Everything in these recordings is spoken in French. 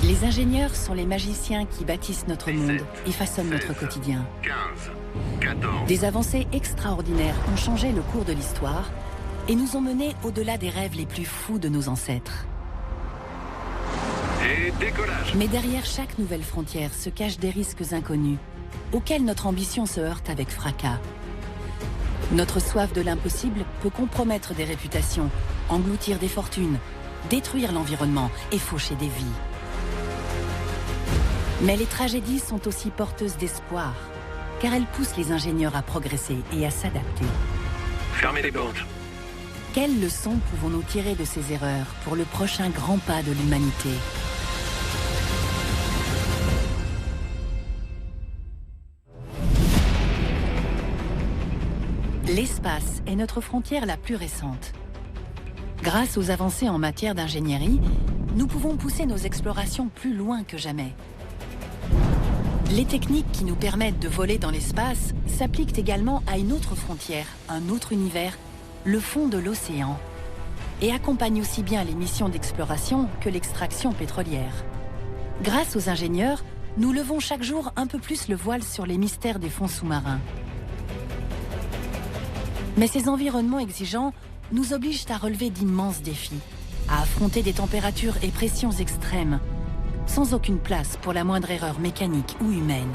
Les ingénieurs sont les magiciens qui bâtissent notre monde et façonnent notre quotidien. 15, 14. Des avancées extraordinaires ont changé le cours de l'histoire et nous ont menés au-delà des rêves les plus fous de nos ancêtres. Et décollage. Mais derrière chaque nouvelle frontière se cachent des risques inconnus, auxquels notre ambition se heurte avec fracas. Notre soif de l'impossible peut compromettre des réputations, engloutir des fortunes, détruire l'environnement et faucher des vies. Mais les tragédies sont aussi porteuses d'espoir, car elles poussent les ingénieurs à progresser et à s'adapter. Fermez les portes. Quelles leçons pouvons-nous tirer de ces erreurs pour le prochain grand pas de l'humanité ? L'espace est notre frontière la plus récente. Grâce aux avancées en matière d'ingénierie, nous pouvons pousser nos explorations plus loin que jamais. Les techniques qui nous permettent de voler dans l'espace s'appliquent également à une autre frontière, un autre univers, le fond de l'océan, et accompagnent aussi bien les missions d'exploration que l'extraction pétrolière. Grâce aux ingénieurs, nous levons chaque jour un peu plus le voile sur les mystères des fonds sous-marins. Mais ces environnements exigeants nous obligent à relever d'immenses défis, à affronter des températures et pressions extrêmes, sans aucune place pour la moindre erreur mécanique ou humaine.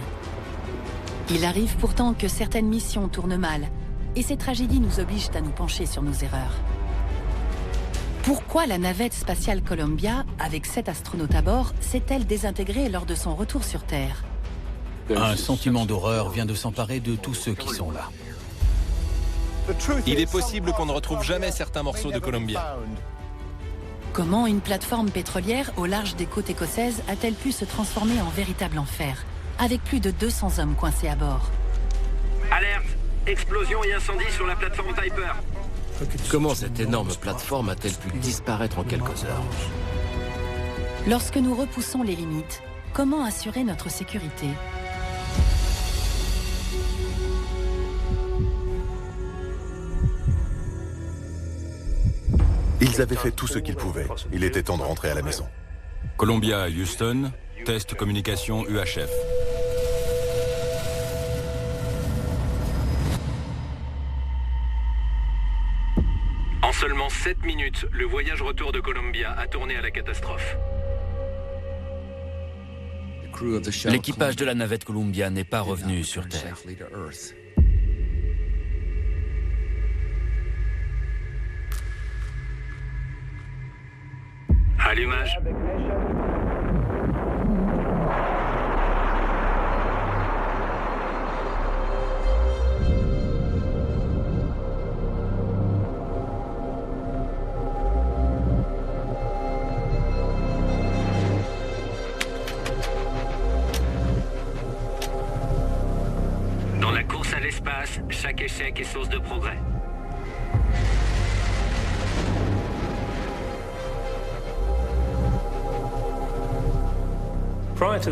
Il arrive pourtant que certaines missions tournent mal, et ces tragédies nous obligent à nous pencher sur nos erreurs. Pourquoi la navette spatiale Columbia, avec 7 astronautes à bord, s'est-elle désintégrée lors de son retour sur Terre? Un sentiment d'horreur vient de s'emparer de tous ceux qui sont là. Il est possible qu'on ne retrouve jamais certains morceaux de Columbia. Comment une plateforme pétrolière au large des côtes écossaises a-t-elle pu se transformer en véritable enfer, avec plus de 200 hommes coincés à bord? Alerte! Explosion et incendie sur la plateforme Piper. Comment cette énorme plateforme a-t-elle pu disparaître en quelques heures? Lorsque nous repoussons les limites, comment assurer notre sécurité? Ils avaient fait tout ce qu'ils pouvaient. Il était temps de rentrer à la maison. Columbia à Houston, test communication UHF. En seulement 7 minutes, le voyage retour de Columbia a tourné à la catastrophe. L'équipage de la navette Columbia n'est pas revenu sur Terre. Allumage. Dans la course à l'espace, chaque échec est source de progrès.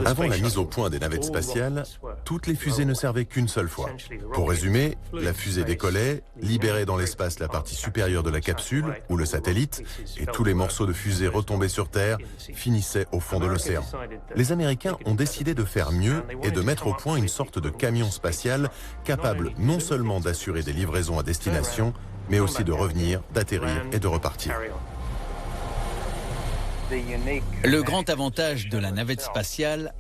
Avant la mise au point des navettes spatiales, toutes les fusées ne servaient qu'une seule fois. Pour résumer, la fusée décollait, libérait dans l'espace la partie supérieure de la capsule, ou le satellite, et tous les morceaux de fusée retombés sur Terre finissaient au fond de l'océan. Les Américains ont décidé de faire mieux et de mettre au point une sorte de camion spatial capable non seulement d'assurer des livraisons à destination, mais aussi de revenir, d'atterrir et de repartir. Le grand avantage de la navette spatiale,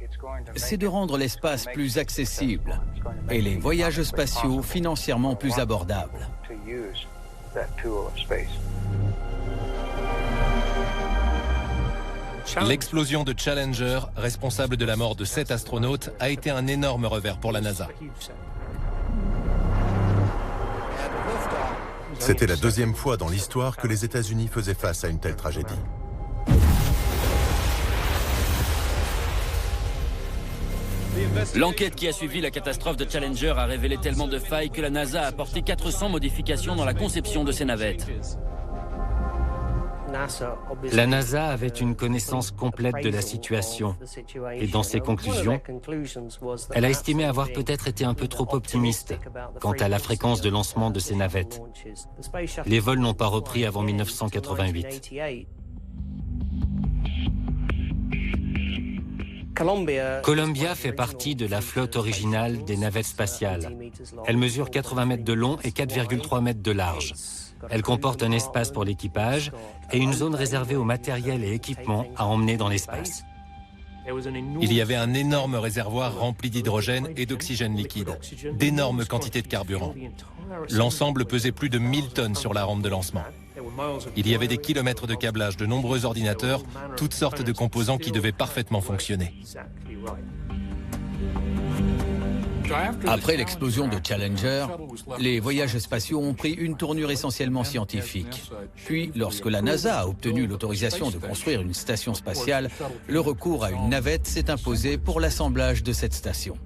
c'est de rendre l'espace plus accessible et les voyages spatiaux financièrement plus abordables. L'explosion de Challenger, responsable de la mort de 7 astronautes, a été un énorme revers pour la NASA. C'était la deuxième fois dans l'histoire que les États-Unis faisaient face à une telle tragédie. L'enquête qui a suivi la catastrophe de Challenger a révélé tellement de failles que la NASA a apporté 400 modifications dans la conception de ses navettes. La NASA avait une connaissance complète de la situation et dans ses conclusions, elle a estimé avoir peut-être été un peu trop optimiste quant à la fréquence de lancement de ces navettes. Les vols n'ont pas repris avant 1988. Columbia fait partie de la flotte originale des navettes spatiales. Elle mesure 80 mètres de long et 4,3 mètres de large. Elle comporte un espace pour l'équipage et une zone réservée au matériel et équipements à emmener dans l'espace. Il y avait un énorme réservoir rempli d'hydrogène et d'oxygène liquide, d'énormes quantités de carburant. L'ensemble pesait plus de 1000 tonnes sur la rampe de lancement. Il y avait des kilomètres de câblage, de nombreux ordinateurs, toutes sortes de composants qui devaient parfaitement fonctionner. Après l'explosion de Challenger, les voyages spatiaux ont pris une tournure essentiellement scientifique. Puis, lorsque la NASA a obtenu l'autorisation de construire une station spatiale, le recours à une navette s'est imposé pour l'assemblage de cette station.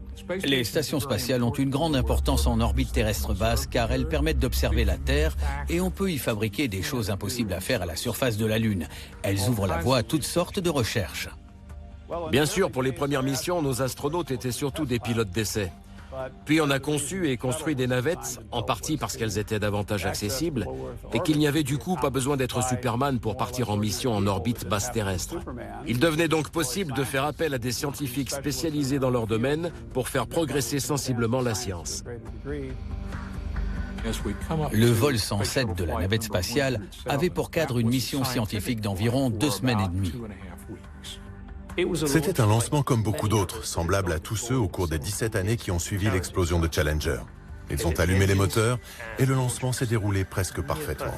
Les stations spatiales ont une grande importance en orbite terrestre basse car elles permettent d'observer la Terre et on peut y fabriquer des choses impossibles à faire à la surface de la Lune. Elles ouvrent la voie à toutes sortes de recherches. Bien sûr, pour les premières missions, nos astronautes étaient surtout des pilotes d'essai. Puis on a conçu et construit des navettes, en partie parce qu'elles étaient davantage accessibles et qu'il n'y avait du coup pas besoin d'être Superman pour partir en mission en orbite basse terrestre. Il devenait donc possible de faire appel à des scientifiques spécialisés dans leur domaine pour faire progresser sensiblement la science. Le vol 107 de la navette spatiale avait pour cadre une mission scientifique d'environ 2 semaines et demie. C'était un lancement comme beaucoup d'autres, semblable à tous ceux au cours des 17 années qui ont suivi l'explosion de Challenger. Ils ont allumé les moteurs et le lancement s'est déroulé presque parfaitement.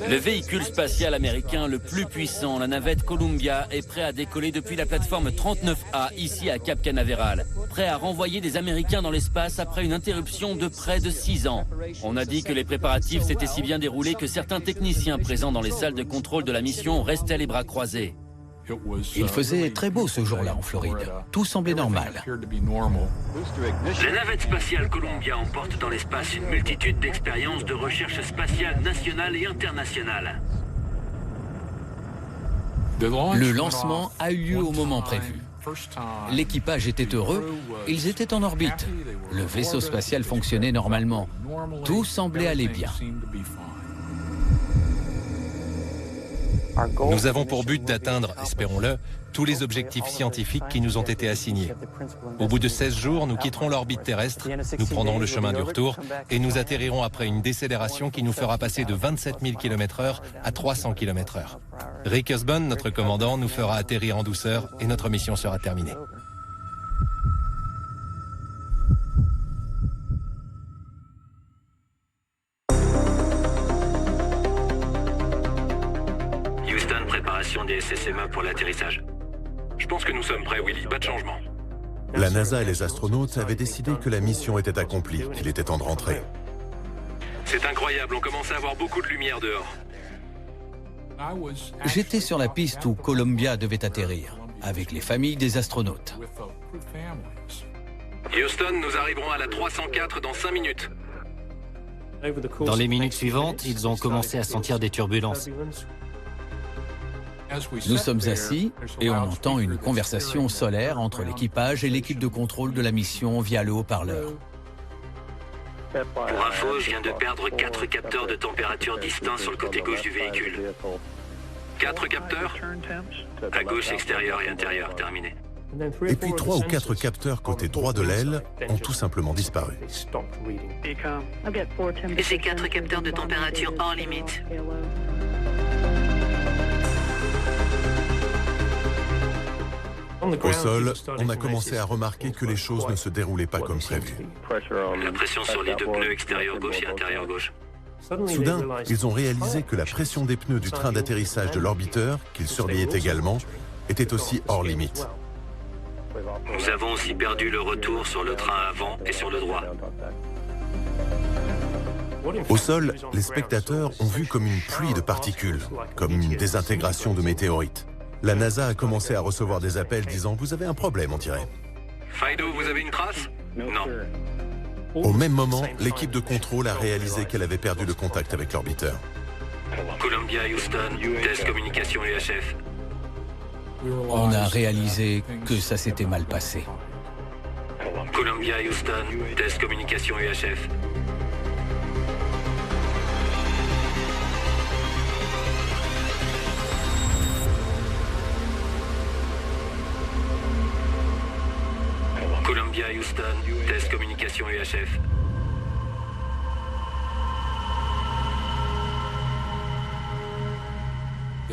Le véhicule spatial américain le plus puissant, la navette Columbia, est prêt à décoller depuis la plateforme 39A, ici à Cap Canaveral. Prêt à renvoyer des Américains dans l'espace après une interruption de près de 6 ans. On a dit que les préparatifs s'étaient si bien déroulés que certains techniciens présents dans les salles de contrôle de la mission restaient les bras croisés. Il faisait très beau ce jour-là en Floride. Tout semblait normal. La navette spatiale Columbia emporte dans l'espace une multitude d'expériences de recherche spatiale nationale et internationale. Le lancement a eu lieu au moment prévu. L'équipage était heureux, ils étaient en orbite. Le vaisseau spatial fonctionnait normalement. Tout semblait aller bien. Nous avons pour but d'atteindre, espérons-le, tous les objectifs scientifiques qui nous ont été assignés. Au bout de 16 jours, nous quitterons l'orbite terrestre, nous prendrons le chemin du retour et nous atterrirons après une décélération qui nous fera passer de 27 000 km/h à 300 km/h. Rick Husband, notre commandant, nous fera atterrir en douceur et notre mission sera terminée. Préparation des SSMA pour l'atterrissage. Je pense que nous sommes prêts, Willy. Pas de changement. La NASA et les astronautes avaient décidé que la mission était accomplie, qu'il était temps de rentrer. C'est incroyable, on commence à avoir beaucoup de lumière dehors. J'étais sur la piste où Columbia devait atterrir, avec les familles des astronautes. Houston, nous arriverons à la 304 dans 5 minutes. Dans les minutes suivantes, ils ont commencé à sentir des turbulences. Nous sommes assis et on entend une conversation solaire entre l'équipage et l'équipe de contrôle de la mission via le haut-parleur. Pour info, je viens de perdre 4 capteurs de température distincts sur le côté gauche du véhicule. 4 capteurs? À gauche, extérieur et intérieur, terminé. Et puis 3 ou 4 capteurs côté droit de l'aile ont tout simplement disparu. J'ai 4 capteurs de température hors limite. Au sol, on a commencé à remarquer que les choses ne se déroulaient pas comme prévu. La pression sur les 2 pneus extérieur gauche et intérieur gauche. Soudain, ils ont réalisé que la pression des pneus du train d'atterrissage de l'orbiteur, qu'ils surveillaient également, était aussi hors limite. Nous avons aussi perdu le retour sur le train avant et sur le droit. Au sol, les spectateurs ont vu comme une pluie de particules, comme une désintégration de météorites. La NASA a commencé à recevoir des appels disant « Vous avez un problème, on dirait ». Fido, vous avez une trace? Non. Au même moment, l'équipe de contrôle a réalisé qu'elle avait perdu le contact avec l'orbiteur. Columbia, Houston, test communication UHF. On a réalisé que ça s'était mal passé. Columbia, Houston, test communication UHF. Columbia, Houston. Test communication UHF.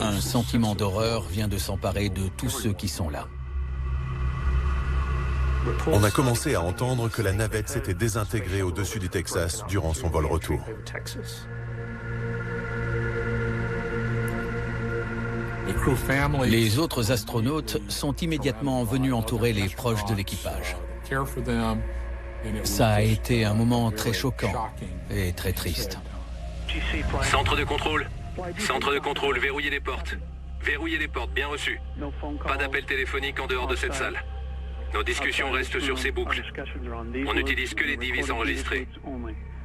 Un sentiment d'horreur vient de s'emparer de tous ceux qui sont là. On a commencé à entendre que la navette s'était désintégrée au-dessus du Texas durant son vol retour. Les autres astronautes sont immédiatement venus entourer les proches de l'équipage. Ça a été un moment très choquant et très triste. Centre de contrôle. Centre de contrôle, verrouillez les portes. Verrouillez les portes, bien reçu. Pas d'appel téléphonique en dehors de cette salle. Nos discussions restent sur ces boucles. On n'utilise que les devices enregistrés.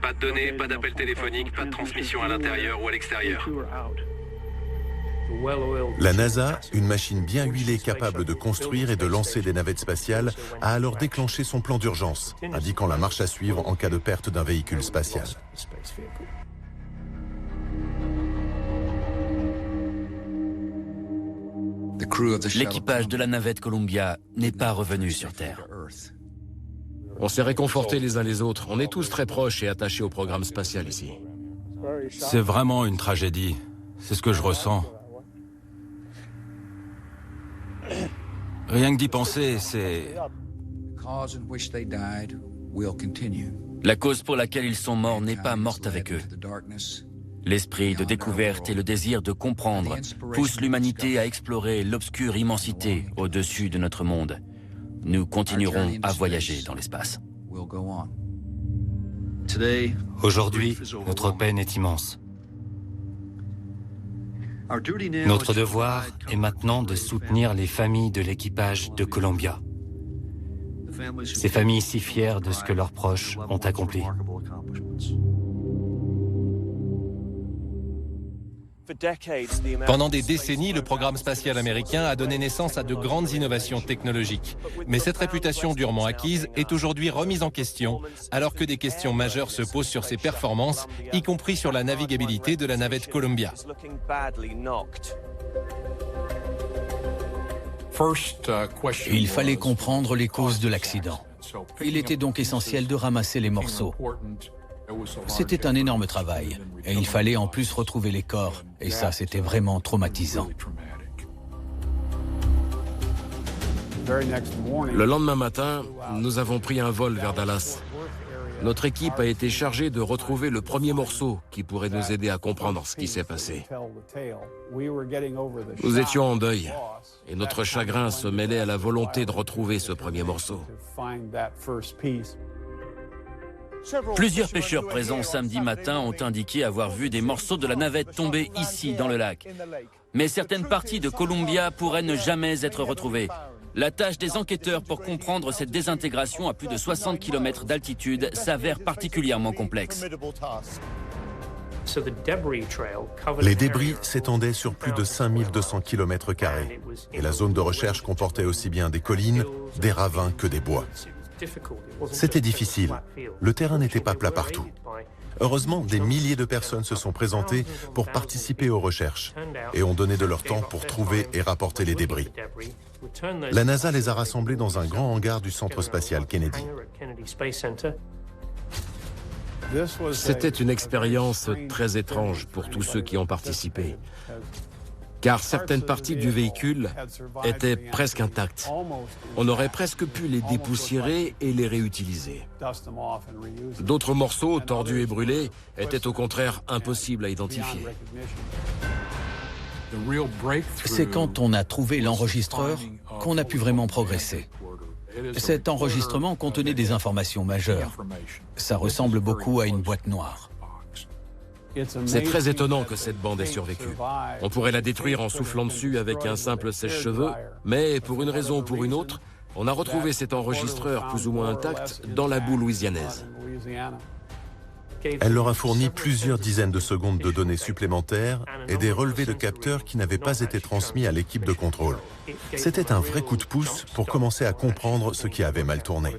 Pas de données, pas d'appel téléphonique, pas de transmission à l'intérieur ou à l'extérieur. La NASA, une machine bien huilée capable de construire et de lancer des navettes spatiales, a alors déclenché son plan d'urgence, indiquant la marche à suivre en cas de perte d'un véhicule spatial. L'équipage de la navette Columbia n'est pas revenu sur Terre. On s'est réconfortés les uns les autres. On est tous très proches et attachés au programme spatial ici. C'est vraiment une tragédie. C'est ce que je ressens. Rien que d'y penser, c'est... La cause pour laquelle ils sont morts n'est pas morte avec eux. L'esprit de découverte et le désir de comprendre poussent l'humanité à explorer l'obscure immensité au-dessus de notre monde. Nous continuerons à voyager dans l'espace. Aujourd'hui, notre peine est immense. Notre devoir est maintenant de soutenir les familles de l'équipage de Columbia. Ces familles si fières de ce que leurs proches ont accompli. Pendant des décennies, le programme spatial américain a donné naissance à de grandes innovations technologiques. Mais cette réputation durement acquise est aujourd'hui remise en question, alors que des questions majeures se posent sur ses performances, y compris sur la navigabilité de la navette Columbia. Il fallait comprendre les causes de l'accident. Il était donc essentiel de ramasser les morceaux. C'était un énorme travail, et il fallait en plus retrouver les corps, et ça, c'était vraiment traumatisant. Le lendemain matin, nous avons pris un vol vers Dallas. Notre équipe a été chargée de retrouver le premier morceau qui pourrait nous aider à comprendre ce qui s'est passé. Nous étions en deuil, et notre chagrin se mêlait à la volonté de retrouver ce premier morceau. Plusieurs pêcheurs présents samedi matin ont indiqué avoir vu des morceaux de la navette tomber ici, dans le lac. Mais certaines parties de Columbia pourraient ne jamais être retrouvées. La tâche des enquêteurs pour comprendre cette désintégration à plus de 60 km d'altitude s'avère particulièrement complexe. Les débris s'étendaient sur plus de 5200 km², et la zone de recherche comportait aussi bien des collines, des ravins que des bois. C'était difficile. Le terrain n'était pas plat partout. Heureusement, des milliers de personnes se sont présentées pour participer aux recherches et ont donné de leur temps pour trouver et rapporter les débris. La NASA les a rassemblés dans un grand hangar du centre spatial Kennedy. C'était une expérience très étrange pour tous ceux qui ont participé, car certaines parties du véhicule étaient presque intactes. On aurait presque pu les dépoussiérer et les réutiliser. D'autres morceaux, tordus et brûlés, étaient au contraire impossibles à identifier. C'est quand on a trouvé l'enregistreur qu'on a pu vraiment progresser. Cet enregistrement contenait des informations majeures. Ça ressemble beaucoup à une boîte noire. C'est très étonnant que cette bande ait survécu. On pourrait la détruire en soufflant dessus avec un simple sèche-cheveux, mais pour une raison ou pour une autre, on a retrouvé cet enregistreur plus ou moins intact dans la boue louisianaise. Elle leur a fourni plusieurs dizaines de secondes de données supplémentaires et des relevés de capteurs qui n'avaient pas été transmis à l'équipe de contrôle. C'était un vrai coup de pouce pour commencer à comprendre ce qui avait mal tourné.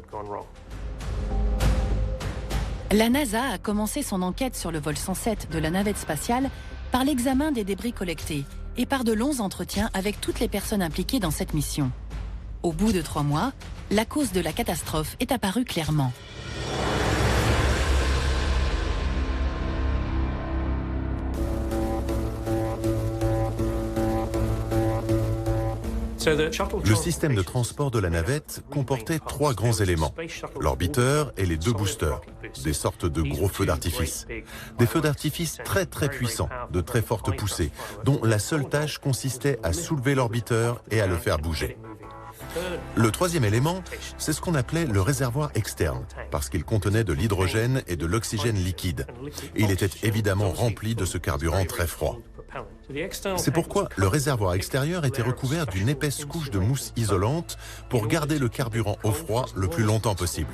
La NASA a commencé son enquête sur le vol 107 de la navette spatiale par l'examen des débris collectés et par de longs entretiens avec toutes les personnes impliquées dans cette mission. Au bout de 3 mois, la cause de la catastrophe est apparue clairement. Le système de transport de la navette comportait 3 grands éléments, l'orbiteur et les 2 boosters, des sortes de gros feux d'artifice. Des feux d'artifice très puissants, de très fortes poussées, dont la seule tâche consistait à soulever l'orbiteur et à le faire bouger. Le 3e élément, c'est ce qu'on appelait le réservoir externe, parce qu'il contenait de l'hydrogène et de l'oxygène liquide. Et il était évidemment rempli de ce carburant très froid. C'est pourquoi le réservoir extérieur était recouvert d'une épaisse couche de mousse isolante pour garder le carburant au froid le plus longtemps possible.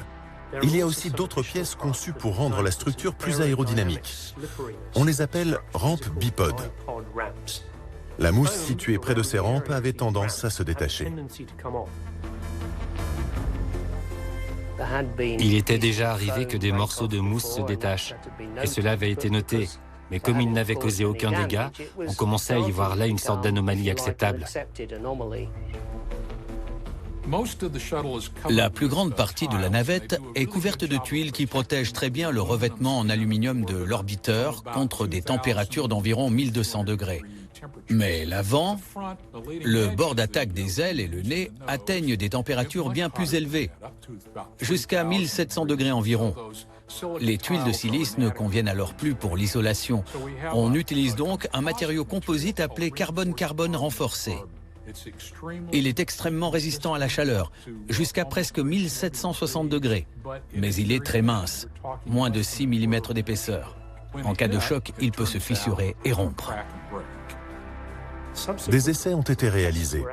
Il y a aussi d'autres pièces conçues pour rendre la structure plus aérodynamique. On les appelle rampes bipodes. La mousse située près de ces rampes avait tendance à se détacher. Il était déjà arrivé que des morceaux de mousse se détachent, et cela avait été noté. Mais comme il n'avait causé aucun dégât, on commençait à y voir là une sorte d'anomalie acceptable. La plus grande partie de la navette est couverte de tuiles qui protègent très bien le revêtement en aluminium de l'orbiteur contre des températures d'environ 1200 degrés. Mais l'avant, le bord d'attaque des ailes et le nez atteignent des températures bien plus élevées, jusqu'à 1700 degrés environ. Les tuiles de silice ne conviennent alors plus pour l'isolation. On utilise donc un matériau composite appelé carbone-carbone renforcé. Il est extrêmement résistant à la chaleur, jusqu'à presque 1760 degrés. Mais il est très mince, moins de 6 mm d'épaisseur. En cas de choc, il peut se fissurer et rompre. Des essais ont été réalisés.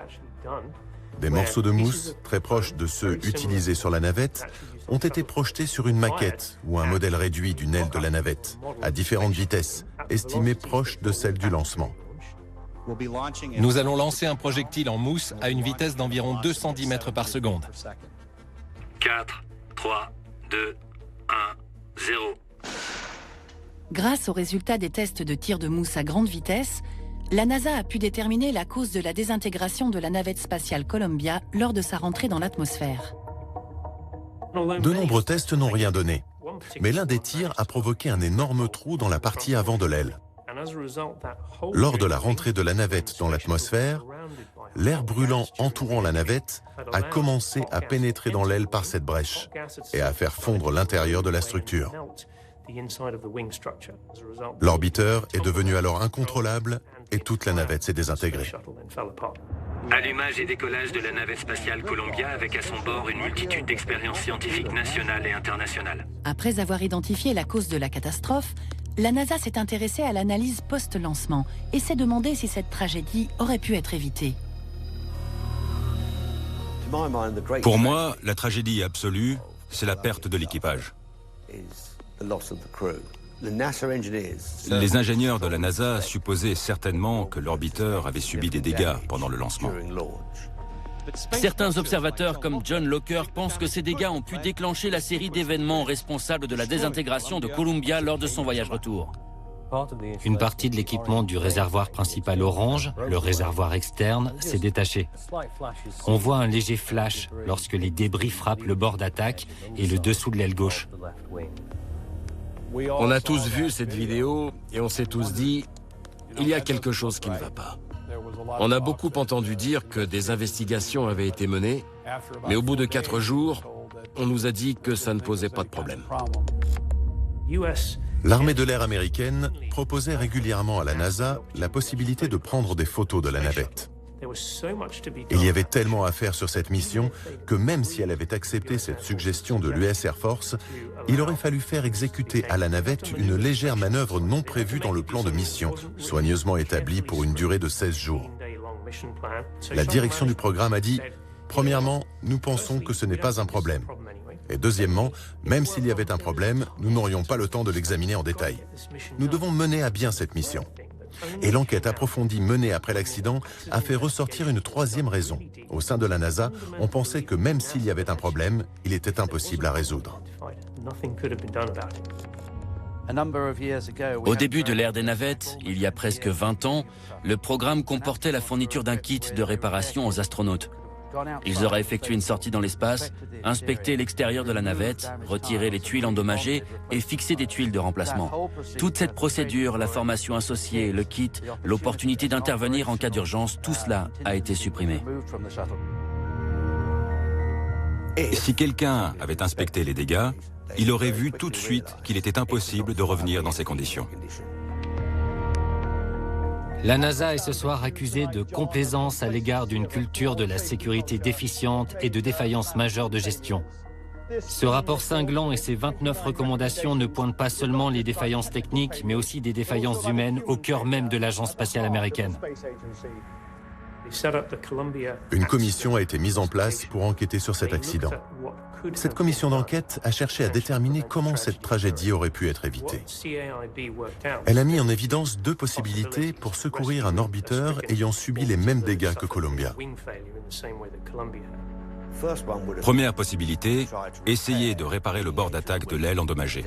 Des morceaux de mousse, très proches de ceux utilisés sur la navette, ont été projetés sur une maquette ou un modèle réduit d'une aile de la navette, à différentes vitesses, estimées proches de celle du lancement. Nous allons lancer un projectile en mousse à une vitesse d'environ 210 mètres par seconde. 4, 3, 2, 1, 0. Grâce aux résultats des tests de tir de mousse à grande vitesse, la NASA a pu déterminer la cause de la désintégration de la navette spatiale Columbia lors de sa rentrée dans l'atmosphère. De nombreux tests n'ont rien donné, mais l'un des tirs a provoqué un énorme trou dans la partie avant de l'aile. Lors de la rentrée de la navette dans l'atmosphère, l'air brûlant entourant la navette a commencé à pénétrer dans l'aile par cette brèche et à faire fondre l'intérieur de la structure. L'orbiteur est devenu alors incontrôlable et toute la navette s'est désintégrée. Allumage et décollage de la navette spatiale Columbia avec à son bord une multitude d'expériences scientifiques nationales et internationales. Après avoir identifié la cause de la catastrophe, la NASA s'est intéressée à l'analyse post-lancement et s'est demandé si cette tragédie aurait pu être évitée. Pour moi, la tragédie absolue, c'est la perte de l'équipage. Les ingénieurs de la NASA supposaient certainement que l'orbiteur avait subi des dégâts pendant le lancement. Certains observateurs comme John Locker pensent que ces dégâts ont pu déclencher la série d'événements responsables de la désintégration de Columbia lors de son voyage retour. Une partie de l'équipement du réservoir principal orange, le réservoir externe, s'est détachée. On voit un léger flash lorsque les débris frappent le bord d'attaque et le dessous de l'aile gauche. On a tous vu cette vidéo et on s'est tous dit, il y a quelque chose qui ne va pas. On a beaucoup entendu dire que des investigations avaient été menées, mais au bout de 4 jours, on nous a dit que ça ne posait pas de problème. L'armée de l'air américaine proposait régulièrement à la NASA la possibilité de prendre des photos de la navette. Il y avait tellement à faire sur cette mission que même si elle avait accepté cette suggestion de l'US Air Force, il aurait fallu faire exécuter à la navette une légère manœuvre non prévue dans le plan de mission, soigneusement établie pour une durée de 16 jours. La direction du programme a dit « Premièrement, nous pensons que ce n'est pas un problème. Et deuxièmement, même s'il y avait un problème, nous n'aurions pas le temps de l'examiner en détail. Nous devons mener à bien cette mission. » Et l'enquête approfondie menée après l'accident a fait ressortir une troisième raison. Au sein de la NASA, on pensait que même s'il y avait un problème, il était impossible à résoudre. Au début de l'ère des navettes, il y a presque 20 ans, le programme comportait la fourniture d'un kit de réparation aux astronautes. Ils auraient effectué une sortie dans l'espace, inspecté l'extérieur de la navette, retiré les tuiles endommagées et fixé des tuiles de remplacement. Toute cette procédure, la formation associée, le kit, l'opportunité d'intervenir en cas d'urgence, tout cela a été supprimé. Et si quelqu'un avait inspecté les dégâts, il aurait vu tout de suite qu'il était impossible de revenir dans ces conditions. La NASA est ce soir accusée de complaisance à l'égard d'une culture de la sécurité déficiente et de défaillance majeure de gestion. Ce rapport cinglant et ses 29 recommandations ne pointent pas seulement les défaillances techniques, mais aussi des défaillances humaines au cœur même de l'agence spatiale américaine. Une commission a été mise en place pour enquêter sur cet accident. Cette commission d'enquête a cherché à déterminer comment cette tragédie aurait pu être évitée. Elle a mis en évidence deux possibilités pour secourir un orbiteur ayant subi les mêmes dégâts que Columbia. Première possibilité, essayer de réparer le bord d'attaque de l'aile endommagée.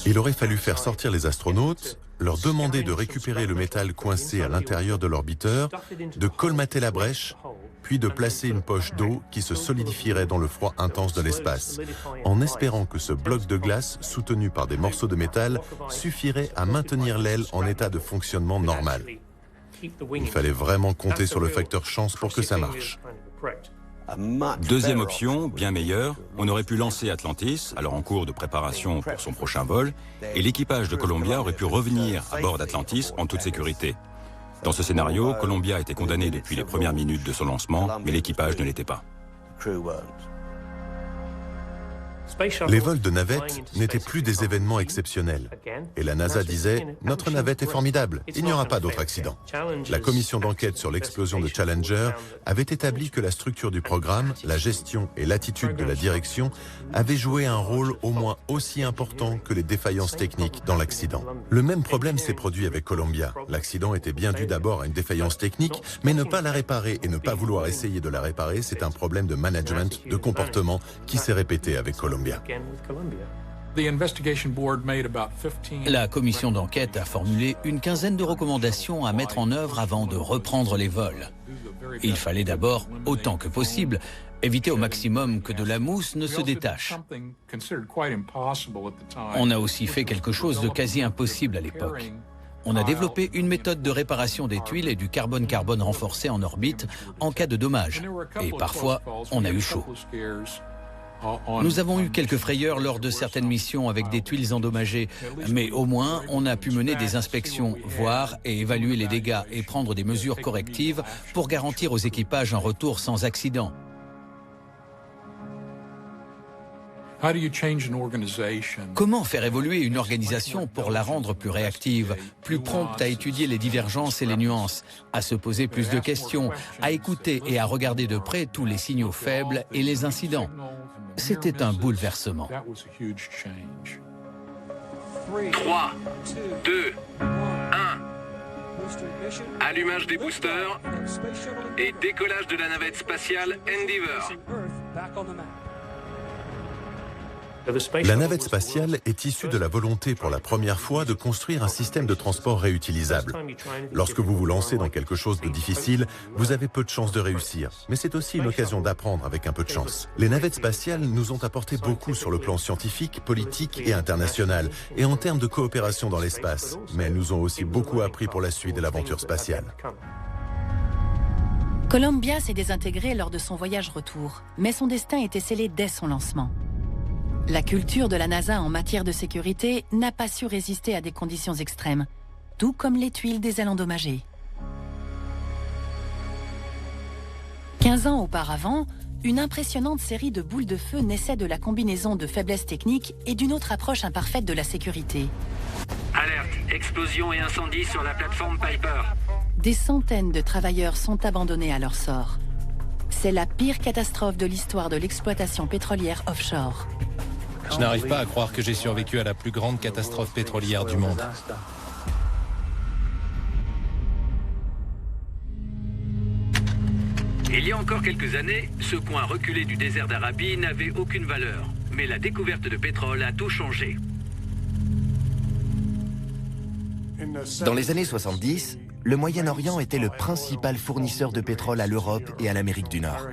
Il aurait fallu faire sortir les astronautes, leur demander de récupérer le métal coincé à l'intérieur de l'orbiteur, de colmater la brèche, puis de placer une poche d'eau qui se solidifierait dans le froid intense de l'espace, en espérant que ce bloc de glace, soutenu par des morceaux de métal, suffirait à maintenir l'aile en état de fonctionnement normal. Il fallait vraiment compter sur le facteur chance pour que ça marche. Deuxième option, bien meilleure, on aurait pu lancer Atlantis, alors en cours de préparation pour son prochain vol, et l'équipage de Columbia aurait pu revenir à bord d'Atlantis en toute sécurité. Dans ce scénario, Columbia était condamné depuis les premières minutes de son lancement, mais l'équipage ne l'était pas. Les vols de navettes n'étaient plus des événements exceptionnels. Et la NASA disait « Notre navette est formidable, il n'y aura pas d'autre accident ». La commission d'enquête sur l'explosion de Challenger avait établi que la structure du programme, la gestion et l'attitude de la direction avaient joué un rôle au moins aussi important que les défaillances techniques dans l'accident. Le même problème s'est produit avec Columbia. L'accident était bien dû d'abord à une défaillance technique, mais ne pas la réparer et ne pas vouloir essayer de la réparer, c'est un problème de management, de comportement qui s'est répété avec Columbia. La commission d'enquête a formulé une quinzaine de recommandations à mettre en œuvre avant de reprendre les vols. Il fallait d'abord, autant que possible, éviter au maximum que de la mousse ne se détache. On a aussi fait quelque chose de quasi impossible à l'époque. On a développé une méthode de réparation des tuiles et du carbone-carbone renforcé en orbite en cas de dommage. Et parfois, on a eu chaud. Nous avons eu quelques frayeurs lors de certaines missions avec des tuiles endommagées, mais au moins on a pu mener des inspections, voir et évaluer les dégâts et prendre des mesures correctives pour garantir aux équipages un retour sans accident. Comment faire évoluer une organisation pour la rendre plus réactive, plus prompte à étudier les divergences et les nuances, à se poser plus de questions, à écouter et à regarder de près tous les signaux faibles et les incidents? C'était un bouleversement. 3, 2, 1. Allumage des boosters et décollage de la navette spatiale Endeavour. La navette spatiale est issue de la volonté pour la première fois de construire un système de transport réutilisable. Lorsque vous vous lancez dans quelque chose de difficile, vous avez peu de chances de réussir. Mais c'est aussi une occasion d'apprendre avec un peu de chance. Les navettes spatiales nous ont apporté beaucoup sur le plan scientifique, politique et international, et en termes de coopération dans l'espace. Mais elles nous ont aussi beaucoup appris pour la suite de l'aventure spatiale. Columbia s'est désintégré lors de son voyage retour, mais son destin était scellé dès son lancement. La culture de la NASA en matière de sécurité n'a pas su résister à des conditions extrêmes, tout comme les tuiles des ailes endommagées. 15 ans auparavant, une impressionnante série de boules de feu naissait de la combinaison de faiblesses techniques et d'une autre approche imparfaite de la sécurité. Alerte, explosion et incendie sur la plateforme Piper. Des centaines de travailleurs sont abandonnés à leur sort. C'est la pire catastrophe de l'histoire de l'exploitation pétrolière offshore. Je n'arrive pas à croire que j'ai survécu à la plus grande catastrophe pétrolière du monde. Il y a encore quelques années, ce coin reculé du désert d'Arabie n'avait aucune valeur. Mais la découverte de pétrole a tout changé. Dans les années 70, le Moyen-Orient était le principal fournisseur de pétrole à l'Europe et à l'Amérique du Nord.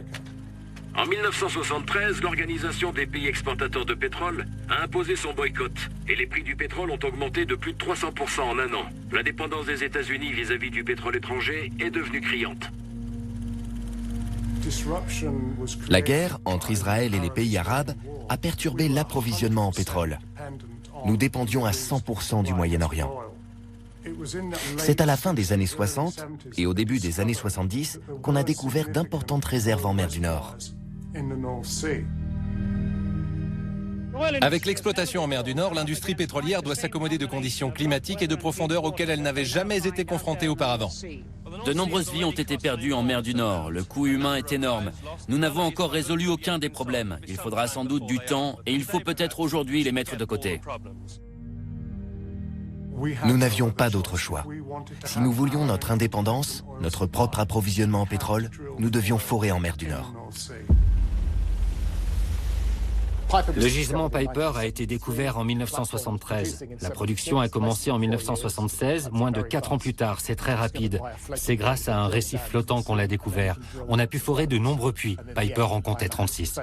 En 1973, l'Organisation des pays exportateurs de pétrole a imposé son boycott et les prix du pétrole ont augmenté de plus de 300% en un an. La dépendance des États-Unis vis-à-vis du pétrole étranger est devenue criante. La guerre entre Israël et les pays arabes a perturbé l'approvisionnement en pétrole. Nous dépendions à 100% du Moyen-Orient. C'est à la fin des années 60 et au début des années 70 qu'on a découvert d'importantes réserves en mer du Nord. Avec l'exploitation en mer du Nord, l'industrie pétrolière doit s'accommoder de conditions climatiques et de profondeur auxquelles elle n'avait jamais été confrontée auparavant. De nombreuses vies ont été perdues en mer du Nord. Le coût humain est énorme. Nous n'avons encore résolu aucun des problèmes. Il faudra sans doute du temps et il faut peut-être aujourd'hui les mettre de côté. Nous n'avions pas d'autre choix. Si nous voulions notre indépendance, notre propre approvisionnement en pétrole, nous devions forer en mer du Nord. Le gisement Piper a été découvert en 1973. La production a commencé en 1976, moins de 4 ans plus tard. C'est très rapide. C'est grâce à un récif flottant qu'on l'a découvert. On a pu forer de nombreux puits. Piper en comptait 36.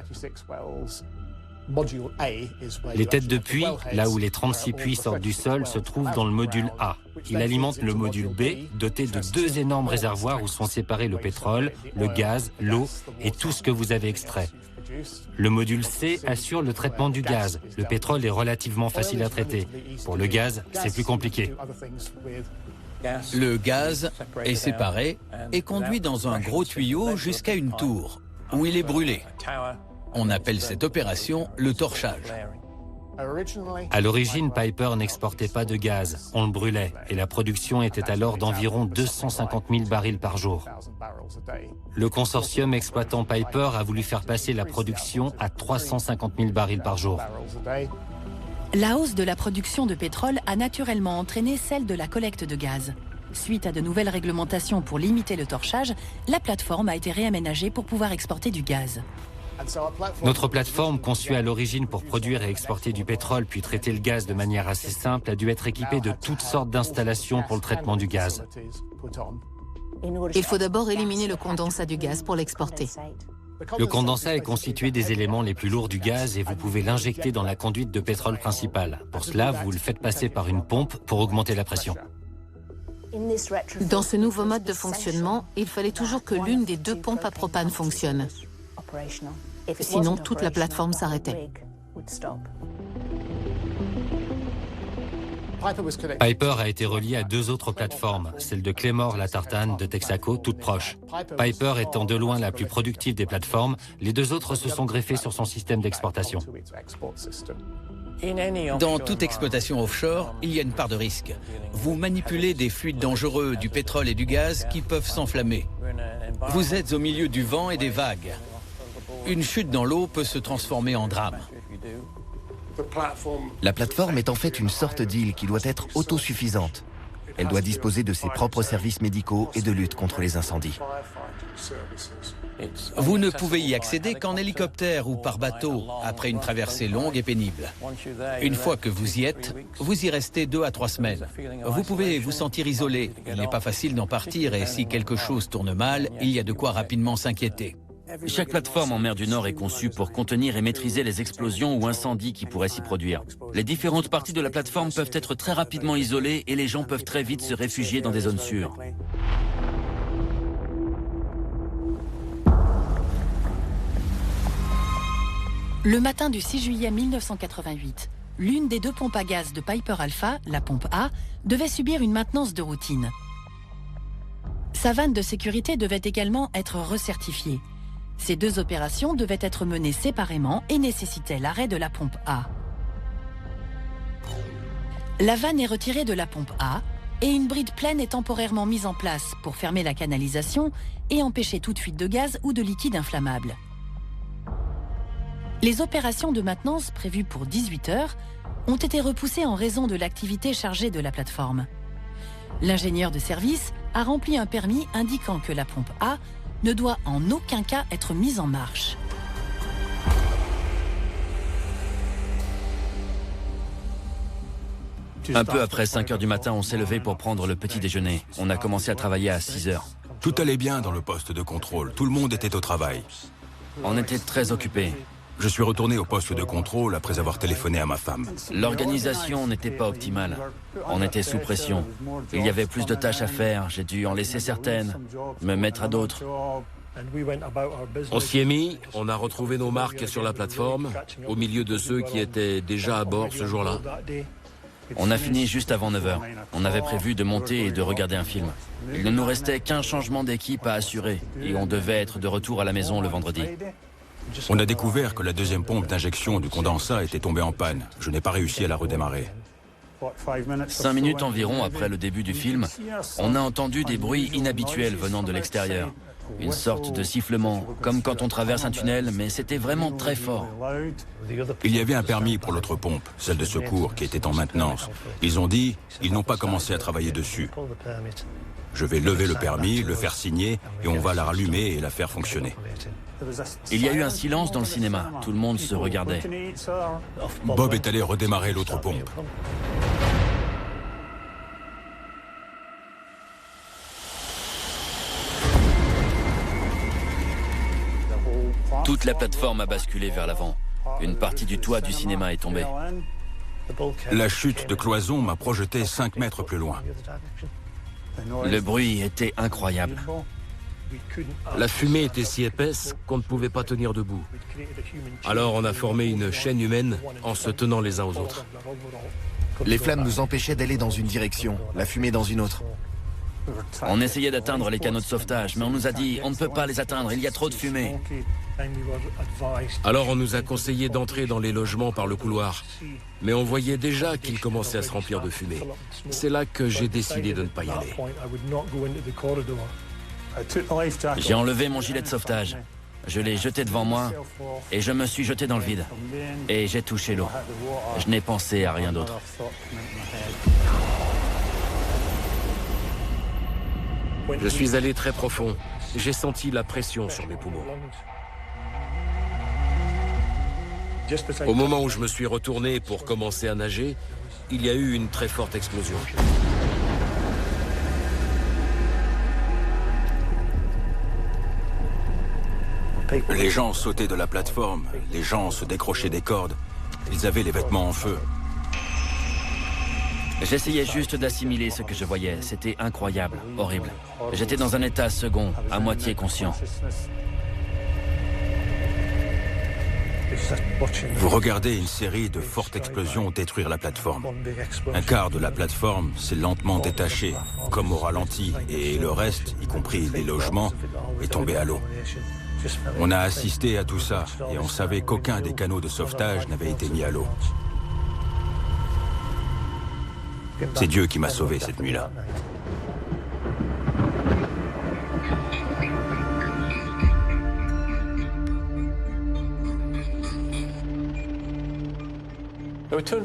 Les têtes de puits, là où les 36 puits sortent du sol, se trouvent dans le module A. Il alimente le module B, doté de 2 énormes réservoirs où sont séparés le pétrole, le gaz, l'eau et tout ce que vous avez extrait. Le module C assure le traitement du gaz. Le pétrole est relativement facile à traiter. Pour le gaz, c'est plus compliqué. Le gaz est séparé et conduit dans un gros tuyau jusqu'à une tour, où il est brûlé. On appelle cette opération le torchage. À l'origine, Piper n'exportait pas de gaz, on le brûlait, et la production était alors d'environ 250 000 barils par jour. Le consortium exploitant Piper a voulu faire passer la production à 350 000 barils par jour. La hausse de la production de pétrole a naturellement entraîné celle de la collecte de gaz. Suite à de nouvelles réglementations pour limiter le torchage, la plateforme a été réaménagée pour pouvoir exporter du gaz. Notre plateforme, conçue à l'origine pour produire et exporter du pétrole puis traiter le gaz de manière assez simple, a dû être équipée de toutes sortes d'installations pour le traitement du gaz. Il faut d'abord éliminer le condensat du gaz pour l'exporter. Le condensat est constitué des éléments les plus lourds du gaz et vous pouvez l'injecter dans la conduite de pétrole principale. Pour cela, vous le faites passer par une pompe pour augmenter la pression. Dans ce nouveau mode de fonctionnement, il fallait toujours que l'une des 2 pompes à propane fonctionne. Sinon, toute la plateforme s'arrêtait. Piper a été relié à 2 autres plateformes, celle de Claymore, la Tartane, de Texaco, toutes proches. Piper étant de loin la plus productive des plateformes, les 2 autres se sont greffés sur son système d'exportation. Dans toute exploitation offshore, il y a une part de risque. Vous manipulez des fluides dangereux, du pétrole et du gaz qui peuvent s'enflammer. Vous êtes au milieu du vent et des vagues. Une chute dans l'eau peut se transformer en drame. La plateforme est en fait une sorte d'île qui doit être autosuffisante. Elle doit disposer de ses propres services médicaux et de lutte contre les incendies. Vous ne pouvez y accéder qu'en hélicoptère ou par bateau, après une traversée longue et pénible. Une fois que vous y êtes, vous y restez 2 à 3 semaines. Vous pouvez vous sentir isolé. Il n'est pas facile d'en partir et si quelque chose tourne mal, il y a de quoi rapidement s'inquiéter. Chaque plateforme en mer du Nord est conçue pour contenir et maîtriser les explosions ou incendies qui pourraient s'y produire. Les différentes parties de la plateforme peuvent être très rapidement isolées et les gens peuvent très vite se réfugier dans des zones sûres. Le matin du 6 juillet 1988, l'une des 2 pompes à gaz de Piper Alpha, la pompe A, devait subir une maintenance de routine. Sa vanne de sécurité devait également être recertifiée. Ces 2 opérations devaient être menées séparément et nécessitaient l'arrêt de la pompe A. La vanne est retirée de la pompe A et une bride pleine est temporairement mise en place pour fermer la canalisation et empêcher toute fuite de gaz ou de liquide inflammable. Les opérations de maintenance prévues pour 18 heures ont été repoussées en raison de l'activité chargée de la plateforme. L'ingénieur de service a rempli un permis indiquant que la pompe A ne doit en aucun cas être mise en marche. Un peu après 5 heures du matin, on s'est levé pour prendre le petit déjeuner. On a commencé à travailler à 6 heures. Tout allait bien dans le poste de contrôle. Tout le monde était au travail. On était très occupés. Je suis retourné au poste de contrôle après avoir téléphoné à ma femme. L'organisation n'était pas optimale. On était sous pression. Il y avait plus de tâches à faire. J'ai dû en laisser certaines, me mettre à d'autres. On s'y est mis, on a retrouvé nos marques sur la plateforme, au milieu de ceux qui étaient déjà à bord ce jour-là. On a fini juste avant 9 heures. On avait prévu de monter et de regarder un film. Il ne nous restait qu'un changement d'équipe à assurer et on devait être de retour à la maison le vendredi. On a découvert que la deuxième pompe d'injection du condensat était tombée en panne. Je n'ai pas réussi à la redémarrer. 5 minutes environ après le début du film, on a entendu des bruits inhabituels venant de l'extérieur. Une sorte de sifflement, comme quand on traverse un tunnel, mais c'était vraiment très fort. Il y avait un permis pour l'autre pompe, celle de secours, qui était en maintenance. Ils ont dit, ils n'ont pas commencé à travailler dessus. Je vais lever le permis, le faire signer, et on va la rallumer et la faire fonctionner. Il y a eu un silence dans le cinéma. Tout le monde se regardait. Bob est allé redémarrer l'autre pompe. Toute la plateforme a basculé vers l'avant. Une partie du toit du cinéma est tombée. La chute de cloison m'a projeté 5 mètres plus loin. Le bruit était incroyable. La fumée était si épaisse qu'on ne pouvait pas tenir debout. Alors on a formé une chaîne humaine en se tenant les uns aux autres. Les flammes nous empêchaient d'aller dans une direction, la fumée dans une autre. On essayait d'atteindre les canaux de sauvetage, mais on nous a dit on ne peut pas les atteindre, il y a trop de fumée. Alors on nous a conseillé d'entrer dans les logements par le couloir. Mais on voyait déjà qu'ils commençaient à se remplir de fumée. C'est là que j'ai décidé de ne pas y aller. J'ai enlevé mon gilet de sauvetage. Je l'ai jeté devant moi et je me suis jeté dans le vide. Et j'ai touché l'eau. Je n'ai pensé à rien d'autre. Je suis allé très profond. J'ai senti la pression sur mes poumons. Au moment où je me suis retourné pour commencer à nager, il y a eu une très forte explosion. Les gens sautaient de la plateforme, les gens se décrochaient des cordes. Ils avaient les vêtements en feu. J'essayais juste d'assimiler ce que je voyais. C'était incroyable, horrible. J'étais dans un état second, à moitié conscient. Vous regardez une série de fortes explosions détruire la plateforme. Un quart de la plateforme s'est lentement détaché, comme au ralenti, et le reste, y compris les logements, est tombé à l'eau. On a assisté à tout ça, et on savait qu'aucun des canaux de sauvetage n'avait été mis à l'eau. C'est Dieu qui m'a sauvé cette nuit-là.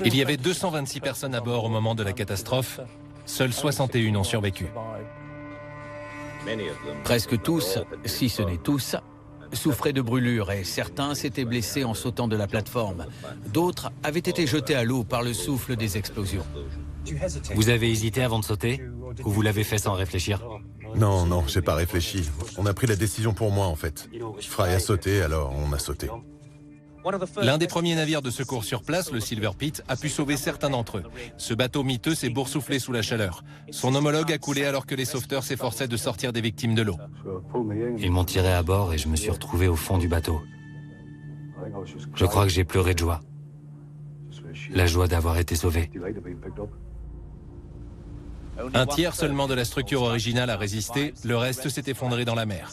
Il y avait 226 personnes à bord au moment de la catastrophe. Seules 61 ont survécu. Presque tous, si ce n'est tous, souffraient de brûlures et certains s'étaient blessés en sautant de la plateforme. D'autres avaient été jetés à l'eau par le souffle des explosions. Vous avez hésité avant de sauter? Ou vous l'avez fait sans réfléchir? Non, non, j'ai pas réfléchi. On a pris la décision pour moi, en fait. Fry a sauté, alors on a sauté. L'un des premiers navires de secours sur place, le Silver Pete, a pu sauver certains d'entre eux. Ce bateau miteux s'est boursouflé sous la chaleur. Son homologue a coulé alors que les sauveteurs s'efforçaient de sortir des victimes de l'eau. Ils m'ont tiré à bord et je me suis retrouvé au fond du bateau. Je crois que j'ai pleuré de joie. La joie d'avoir été sauvé. Un tiers seulement de la structure originale a résisté, le reste s'est effondré dans la mer.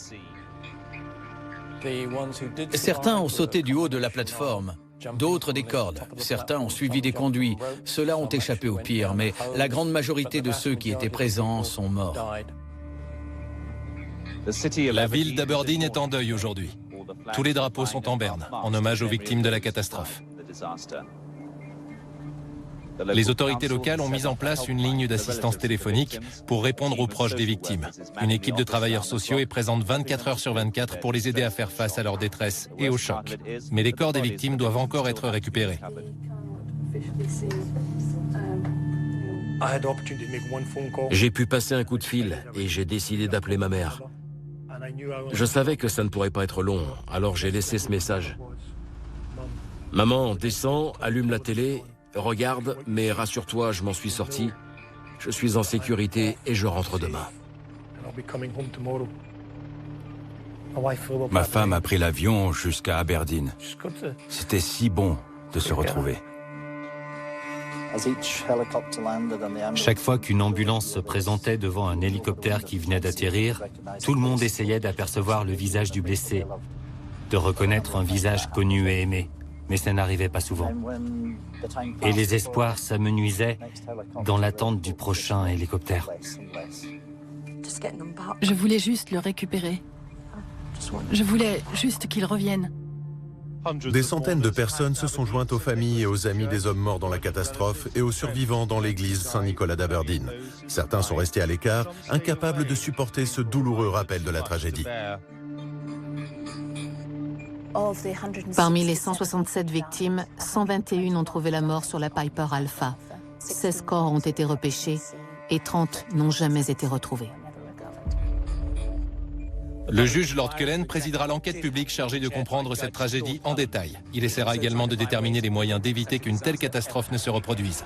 Certains ont sauté du haut de la plateforme, d'autres des cordes. Certains ont suivi des conduits. Ceux-là ont échappé au pire, mais la grande majorité de ceux qui étaient présents sont morts. La ville d'Aberdeen est en deuil aujourd'hui. Tous les drapeaux sont en berne, en hommage aux victimes de la catastrophe. Les autorités locales ont mis en place une ligne d'assistance téléphonique pour répondre aux proches des victimes. Une équipe de travailleurs sociaux est présente 24 heures sur 24 pour les aider à faire face à leur détresse et au choc. Mais les corps des victimes doivent encore être récupérés. J'ai pu passer un coup de fil et j'ai décidé d'appeler ma mère. Je savais que ça ne pourrait pas être long, alors j'ai laissé ce message. Maman, descends, allume la télé, regarde, mais rassure-toi, je m'en suis sorti. Je suis en sécurité et je rentre demain. Ma femme a pris l'avion jusqu'à Aberdeen. C'était si bon de se retrouver. Chaque fois qu'une ambulance se présentait devant un hélicoptère qui venait d'atterrir, tout le monde essayait d'apercevoir le visage du blessé, de reconnaître un visage connu et aimé. Mais ça n'arrivait pas souvent. Et les espoirs s'amenuisaient dans l'attente du prochain hélicoptère. Je voulais juste le récupérer. Je voulais juste qu'il revienne. Des centaines de personnes se sont jointes aux familles et aux amis des hommes morts dans la catastrophe et aux survivants dans l'église Saint-Nicolas d'Aberdeen. Certains sont restés à l'écart, incapables de supporter ce douloureux rappel de la tragédie. Parmi les 167 victimes, 121 ont trouvé la mort sur la Piper Alpha. 16 corps ont été repêchés et 30 n'ont jamais été retrouvés. Le juge Lord Cullen présidera l'enquête publique chargée de comprendre cette tragédie en détail. Il essaiera également de déterminer les moyens d'éviter qu'une telle catastrophe ne se reproduise.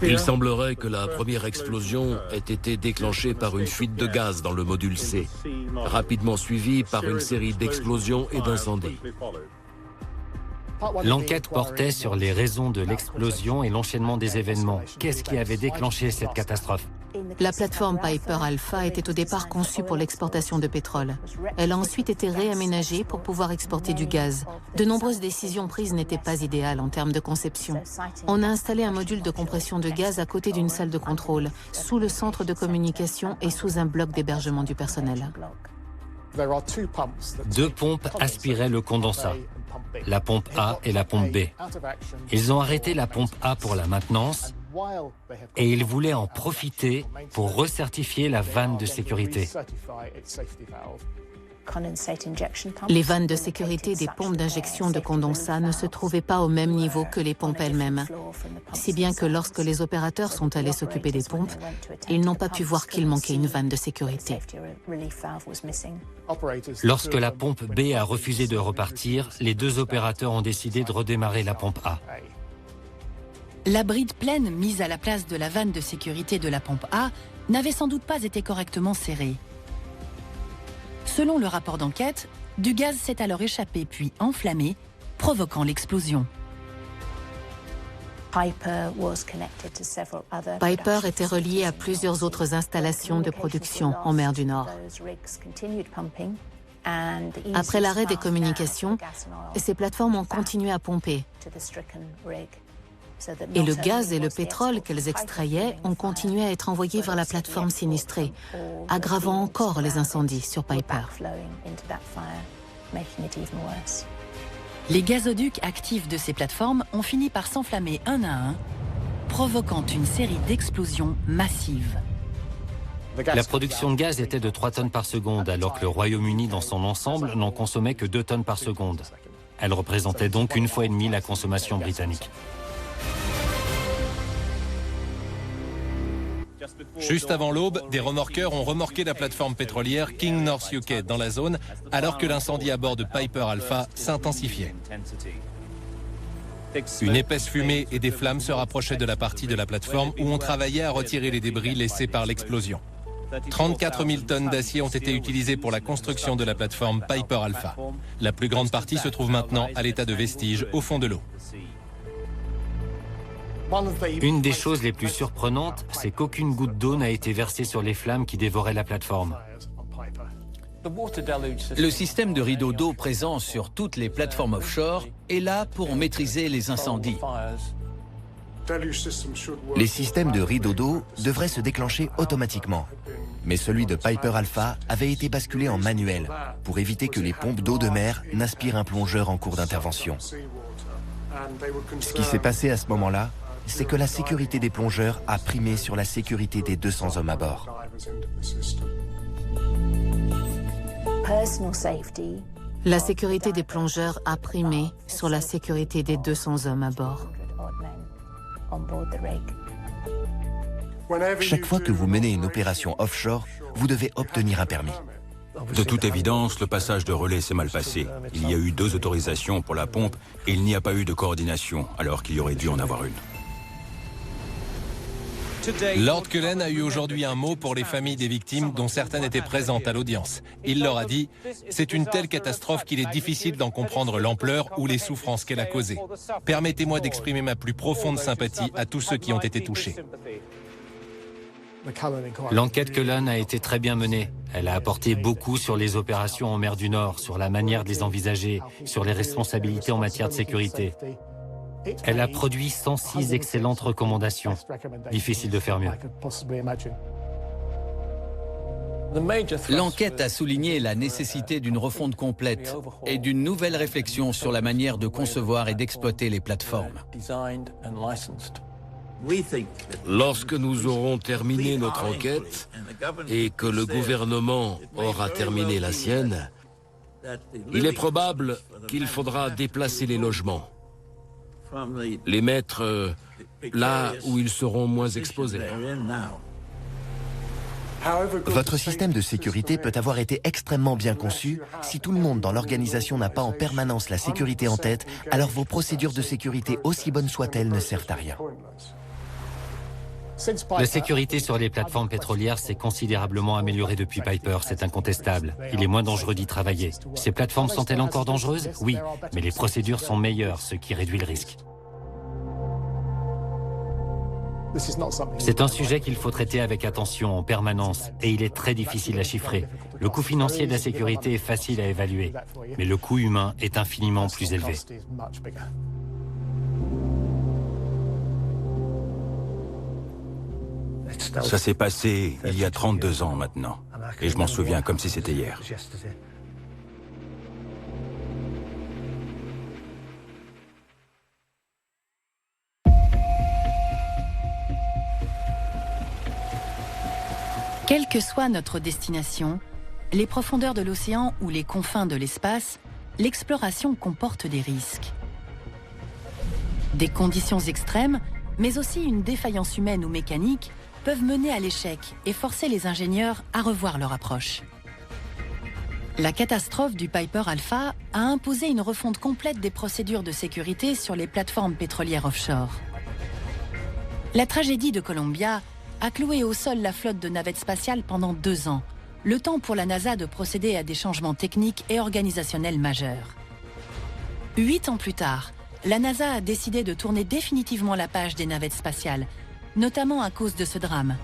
Il semblerait que la première explosion ait été déclenchée par une fuite de gaz dans le module C, rapidement suivie par une série d'explosions et d'incendies. L'enquête portait sur les raisons de l'explosion et l'enchaînement des événements. Qu'est-ce qui avait déclenché cette catastrophe? La plateforme Piper Alpha était au départ conçue pour l'exportation de pétrole. Elle a ensuite été réaménagée pour pouvoir exporter du gaz. De nombreuses décisions prises n'étaient pas idéales en termes de conception. On a installé un module de compression de gaz à côté d'une salle de contrôle, sous le centre de communication et sous un bloc d'hébergement du personnel. 2 pompes aspiraient le condensat, la pompe A et la pompe B. Ils ont arrêté la pompe A pour la maintenance et ils voulaient en profiter pour recertifier la vanne de sécurité. Les vannes de sécurité des pompes d'injection de condensat ne se trouvaient pas au même niveau que les pompes elles-mêmes. Si bien que lorsque les opérateurs sont allés s'occuper des pompes, ils n'ont pas pu voir qu'il manquait une vanne de sécurité. Lorsque la pompe B a refusé de repartir, les 2 opérateurs ont décidé de redémarrer la pompe A. La bride pleine mise à la place de la vanne de sécurité de la pompe A n'avait sans doute pas été correctement serrée. Selon le rapport d'enquête, du gaz s'est alors échappé puis enflammé, provoquant l'explosion. Piper était relié à plusieurs autres installations de production en mer du Nord. Après l'arrêt des communications, ces plateformes ont continué à pomper. Et le gaz et le pétrole qu'elles extrayaient ont continué à être envoyés vers la plateforme sinistrée, aggravant encore les incendies sur Piper. Les gazoducs actifs de ces plateformes ont fini par s'enflammer un à un, provoquant une série d'explosions massives. La production de gaz était de 3 tonnes par seconde, alors que le Royaume-Uni dans son ensemble n'en consommait que 2 tonnes par seconde. Elle représentait donc 1,5 fois la consommation britannique. Juste avant l'aube, des remorqueurs ont remorqué la plateforme pétrolière King North UK dans la zone, alors que l'incendie à bord de Piper Alpha s'intensifiait. Une épaisse fumée et des flammes se rapprochaient de la partie de la plateforme où on travaillait à retirer les débris laissés par l'explosion. 34 000 tonnes d'acier ont été utilisées pour la construction de la plateforme Piper Alpha. La plus grande partie se trouve maintenant à l'état de vestige au fond de l'eau. Une des choses les plus surprenantes, c'est qu'aucune goutte d'eau n'a été versée sur les flammes qui dévoraient la plateforme. Le système de rideau d'eau présent sur toutes les plateformes offshore est là pour maîtriser les incendies. Les systèmes de rideau d'eau devraient se déclencher automatiquement. Mais celui de Piper Alpha avait été basculé en manuel pour éviter que les pompes d'eau de mer n'aspirent un plongeur en cours d'intervention. Ce qui s'est passé à ce moment-là, c'est que la sécurité des plongeurs a primé sur la sécurité des 200 hommes à bord. La sécurité des plongeurs a primé sur la sécurité des 200 hommes à bord. Chaque fois que vous menez une opération offshore, vous devez obtenir un permis. De toute évidence, le passage de relais s'est mal passé. Il y a eu 2 autorisations pour la pompe et il n'y a pas eu de coordination, alors qu'il y aurait dû en avoir une. Lord Cullen a eu aujourd'hui un mot pour les familles des victimes dont certaines étaient présentes à l'audience. Il leur a dit « C'est une telle catastrophe qu'il est difficile d'en comprendre l'ampleur ou les souffrances qu'elle a causées. Permettez-moi d'exprimer ma plus profonde sympathie à tous ceux qui ont été touchés. » L'enquête Cullen a été très bien menée. Elle a apporté beaucoup sur les opérations en mer du Nord, sur la manière de les envisager, sur les responsabilités en matière de sécurité. Elle a produit 106 excellentes recommandations. Difficile de faire mieux. L'enquête a souligné la nécessité d'une refonte complète et d'une nouvelle réflexion sur la manière de concevoir et d'exploiter les plateformes. Lorsque nous aurons terminé notre enquête et que le gouvernement aura terminé la sienne, il est probable qu'il faudra déplacer les logements, les mettre là où ils seront moins exposés. Votre système de sécurité peut avoir été extrêmement bien conçu. Si tout le monde dans l'organisation n'a pas en permanence la sécurité en tête, alors vos procédures de sécurité, aussi bonnes soient-elles, ne servent à rien. La sécurité sur les plateformes pétrolières s'est considérablement améliorée depuis Piper, c'est incontestable. Il est moins dangereux d'y travailler. Ces plateformes sont-elles encore dangereuses? Oui, mais les procédures sont meilleures, ce qui réduit le risque. C'est un sujet qu'il faut traiter avec attention en permanence et il est très difficile à chiffrer. Le coût financier de la sécurité est facile à évaluer, mais le coût humain est infiniment plus élevé. Ça s'est passé il y a 32 ans maintenant, et je m'en souviens comme si c'était hier. Quelle que soit notre destination, les profondeurs de l'océan ou les confins de l'espace, l'exploration comporte des risques. Des conditions extrêmes, mais aussi une défaillance humaine ou mécanique, peuvent mener à l'échec et forcer les ingénieurs à revoir leur approche. La catastrophe du Piper Alpha a imposé une refonte complète des procédures de sécurité sur les plateformes pétrolières offshore. La tragédie de Columbia a cloué au sol la flotte de navettes spatiales pendant 2 ans, le temps pour la NASA de procéder à des changements techniques et organisationnels majeurs. 8 ans plus tard, la NASA a décidé de tourner définitivement la page des navettes spatiales, notamment à cause de ce drame.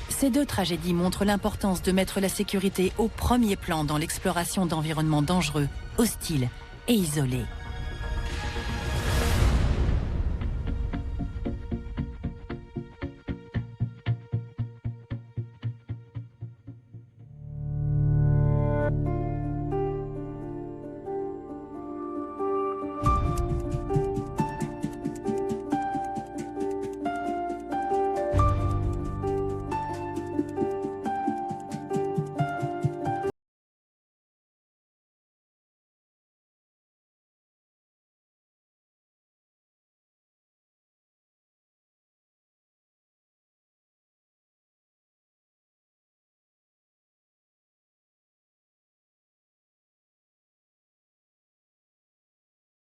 Ces 2 tragédies montrent l'importance de mettre la sécurité au premier plan dans l'exploration d'environnements dangereux, hostiles et isolés.